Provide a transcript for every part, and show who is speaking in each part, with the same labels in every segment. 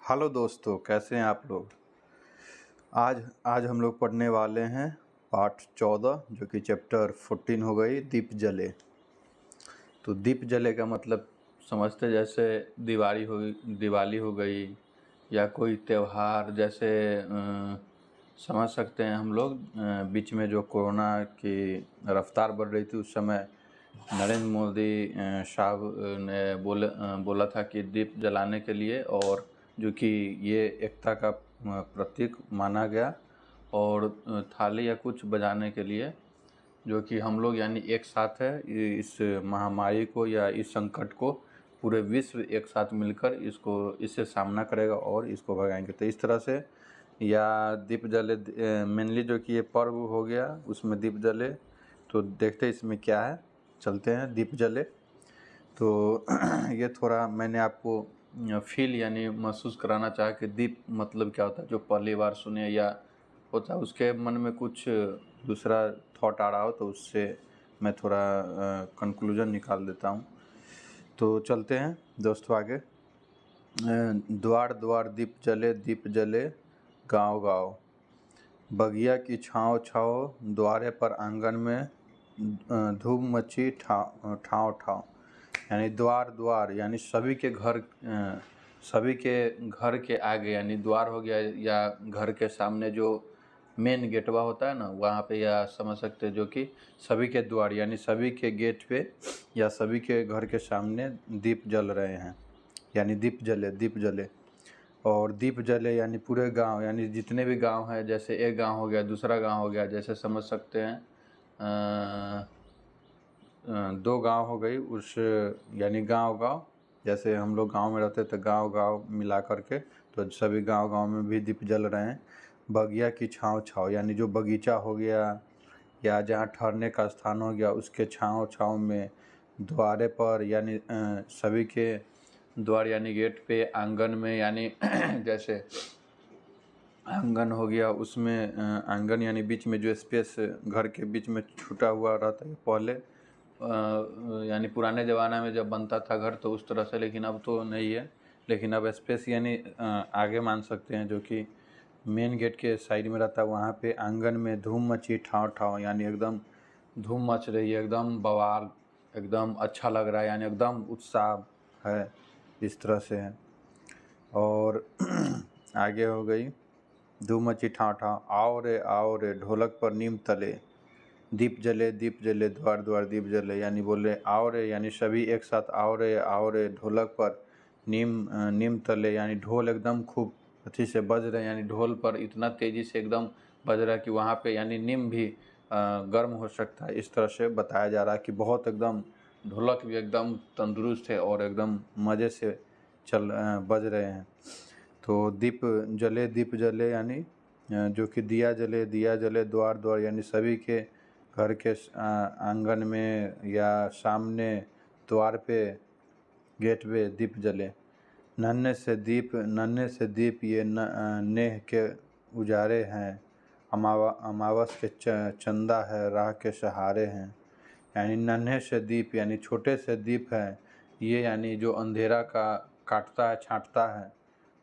Speaker 1: Hello दोस्तों, कैसे हैं आप लोग। आज आज हम लोग पढ़ने वाले हैं पाठ 14 जो कि चैप्टर 14 हो गई, दीप जले। तो दीप जले का मतलब समझते, जैसे दिवाली हो गई या कोई त्यौहार, जैसे समझ सकते हैं हम लोग। बीच में जो कोरोना की रफ्तार बढ़ रही थी उस समय नरेंद्र मोदी साहब ने बोला था कि दीप जलाने के लिए, और जो कि ये एकता का प्रतीक माना गया, और थाली या कुछ बजाने के लिए, जो कि हम लोग यानी एक साथ है इस महामारी को या इस संकट को, पूरे विश्व एक साथ मिलकर इससे सामना करेगा और इसको भगाएंगे। तो इस तरह से या दीप जले, मेनली जो कि ये पर्व हो गया उसमें दीप जले। तो देखते हैं इसमें क्या है, चलते हैं दीप जले। तो ये थोड़ा मैंने आपको फील यानी महसूस कराना चाहा कि दीप मतलब क्या होता है। जो पहली बार सुने या होता है उसके मन में कुछ दूसरा थॉट आ रहा हो, तो उससे मैं थोड़ा कंक्लूजन निकाल देता हूँ। तो चलते हैं दोस्तों आगे। द्वार द्वार दीप जले गाँव गाँव, बगिया की छाँव छाँव, द्वारे पर आंगन में धूम मची ठाव ठाव। यानी द्वार द्वार यानी सभी के घर के आगे, यानी द्वार हो गया या घर के सामने जो मेन गेटवा होता है ना, वहाँ पे या समझ सकते हैं जो कि सभी के द्वार यानी सभी के गेट पे या सभी के घर के सामने दीप जल रहे हैं, यानी दीप जले। और दीप जले यानी पूरे गांव, यानी जितने भी गांव हैं, जैसे एक गांव हो गया, दूसरा गांव हो गया, जैसे समझ सकते हैं दो गांव हो गई उस, यानी गांव जैसे हम लोग गांव में रहते तो गांव मिला करके, तो सभी गांव में भी दीप जल रहे हैं। बगिया की छाँव छाँव यानी जो बगीचा हो गया या जहाँ ठहरने का स्थान हो गया उसके छाँव में, द्वारे पर यानी सभी के द्वार यानी गेट पे, आंगन में यानी जैसे आंगन हो गया उसमें, आंगन यानी बीच में जो स्पेस घर के बीच में छूटा हुआ रहता है पहले, यानी पुराने ज़माना में जब बनता था घर तो उस तरह से, लेकिन अब तो नहीं है। लेकिन अब स्पेस यानी आगे मान सकते हैं, जो कि मेन गेट के साइड में रहता है। वहाँ पे आंगन में धूम मची ठाव यानी एकदम धूम मच रही है, एकदम बवाल, एकदम अच्छा लग रहा है, यानी एकदम उत्साह है, इस तरह से है। और आगे हो गई धूम मची ठाव आओ रे ढोलक पर नीम तले, दीप जले द्वार द्वार दीप जले। यानी बोले आओ रे, यानी सभी एक साथ आओ रे ढोलक पर नीम तले, यानी ढोल एकदम खूब अच्छी से बज रहे हैं, यानी ढोल पर इतना तेज़ी से एकदम बज रहा है कि वहाँ पे यानी नीम भी गर्म हो सकता है। इस तरह से बताया जा रहा है कि बहुत एकदम ढोलक भी एकदम तंदुरुस्त है और एकदम मज़े से बज रहे हैं। तो दीप जले यानी जो कि दिया जले द्वार द्वार, यानी सभी के घर के आंगन में या सामने द्वार पे गेट पे दीप जले। नन्हे से दीप ये नेह के उजारे हैं, अमावस के चंदा है राह के सहारे हैं। यानी नन्हे से दीप यानी छोटे से दीप है ये, यानी जो अंधेरा का काटता है छाँटता है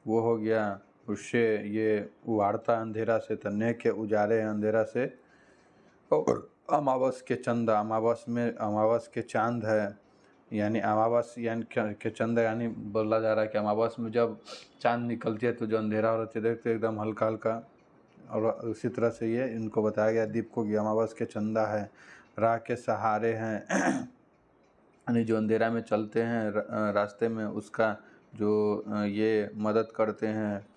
Speaker 1: वो हो गया, उससे ये उबारता है अंधेरा से, तन्ने के उजारे हैं अंधेरा से। और अमावस के चांद है, यानी अमावस यानी के चंद, यानी बोला जा रहा है कि अमावस में जब चांद निकलती है तो जो अंधेरा हो रहता है देखते एकदम हल्का हल्का। और उसी तरह से ये इनको बताया गया दीप को कि अमावस के चंदा है, राह के सहारे हैं यानी जो अंधेरा में चलते हैं रास्ते में उसका जो ये मदद करते हैं।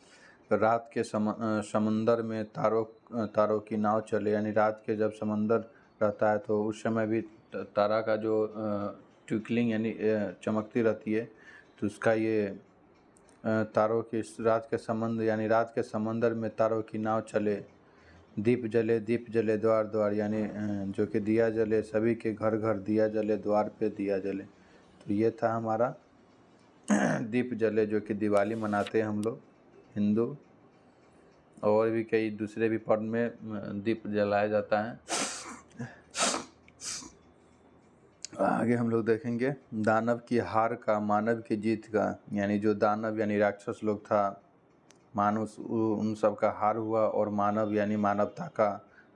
Speaker 1: रात के समंदर में तारों की नाव चले, यानी रात के जब समंदर रहता है तो उस समय भी तारा का जो ट्विंकलिंग यानी चमकती रहती है, तो उसका ये तारों की रात के समंदर में तारों की नाव चले। दीप जले द्वार द्वार, यानी जो कि दिया जले सभी के घर घर, दिया जले द्वार पे दिया जले। तो ये था हमारा दीप जले, जो कि दिवाली मनाते हैं हम लोग हिंदू, और भी कई दूसरे भी पर्व में दीप जलाया जाता है। आगे हम लोग देखेंगे दानव की हार का मानव की जीत का, यानी जो दानव यानी राक्षस लोग था मानुष उन सब का हार हुआ और मानव यानी मानवता का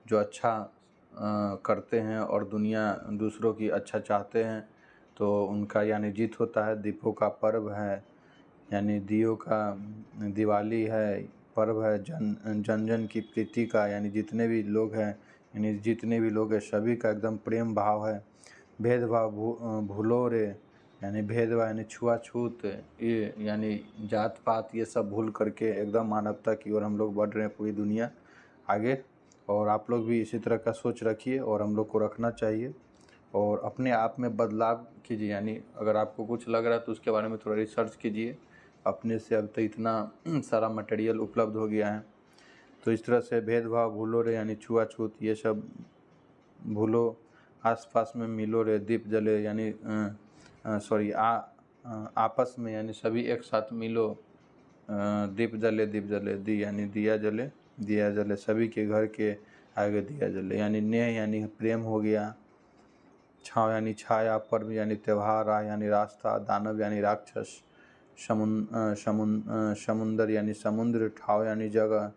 Speaker 1: जो अच्छा करते हैं और दुनिया दूसरों की अच्छा चाहते हैं तो उनका यानी जीत होता है। दीपों का पर्व है यानी दियों का दिवाली है, पर्व है जन जन की प्रीति का, यानी जितने भी लोग हैं यानी जितने भी लोग हैं सभी का एकदम प्रेम भाव है। भेदभाव भूलो रे, यानी भेदभाव यानी छुआछूत, ये यानी जात पात, ये सब भूल करके एकदम मानवता की ओर हम लोग बढ़ रहे हैं, पूरी दुनिया आगे। और आप लोग भी इसी तरह का सोच रखिए और हम लोग को रखना चाहिए और अपने आप में बदलाव कीजिए। यानी अगर आपको कुछ लग रहा है तो उसके बारे में थोड़ा रिसर्च कीजिए। अपने से अब तो इतना सारा मटेरियल उपलब्ध हो गया है, तो इस तरह से भेदभाव भूलो रे यानी छुआछूत ये सब भूलो, आसपास में मिलो रे, दीप जले यानी आपस में यानी सभी एक साथ मिलो, दीप जले दी यानी दिया जले सभी के घर के आगे दिया जले, यानी नेह यानी प्रेम हो गया, छाव यानी छाया, पर्व यानी त्यौहार, राह यानी रास्ता, दानव यानी राक्षस, समुंदर यानी समुद्र, ठाव यानी जगह,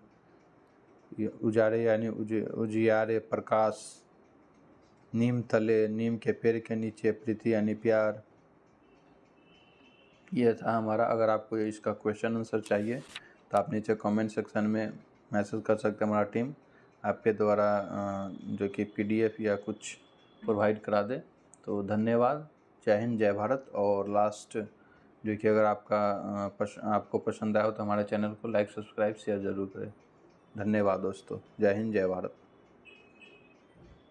Speaker 1: उजारे यानी उजियारे प्रकाश, नीम तले नीम के पेड़ के नीचे, प्रीति यानी प्यार। ये था हमारा। अगर आपको इसका क्वेश्चन आंसर चाहिए तो आप नीचे कमेंट सेक्शन में मैसेज कर सकते हैं, हमारा टीम आपके द्वारा जो कि PDF या कुछ प्रोवाइड करा दे। तो धन्यवाद, जय हिंद जय भारत। और लास्ट जो कि अगर आपको पसंद आया हो तो हमारे चैनल को लाइक सब्सक्राइब शेयर ज़रूर करें। धन्यवाद दोस्तों, जय हिंद जय भारत।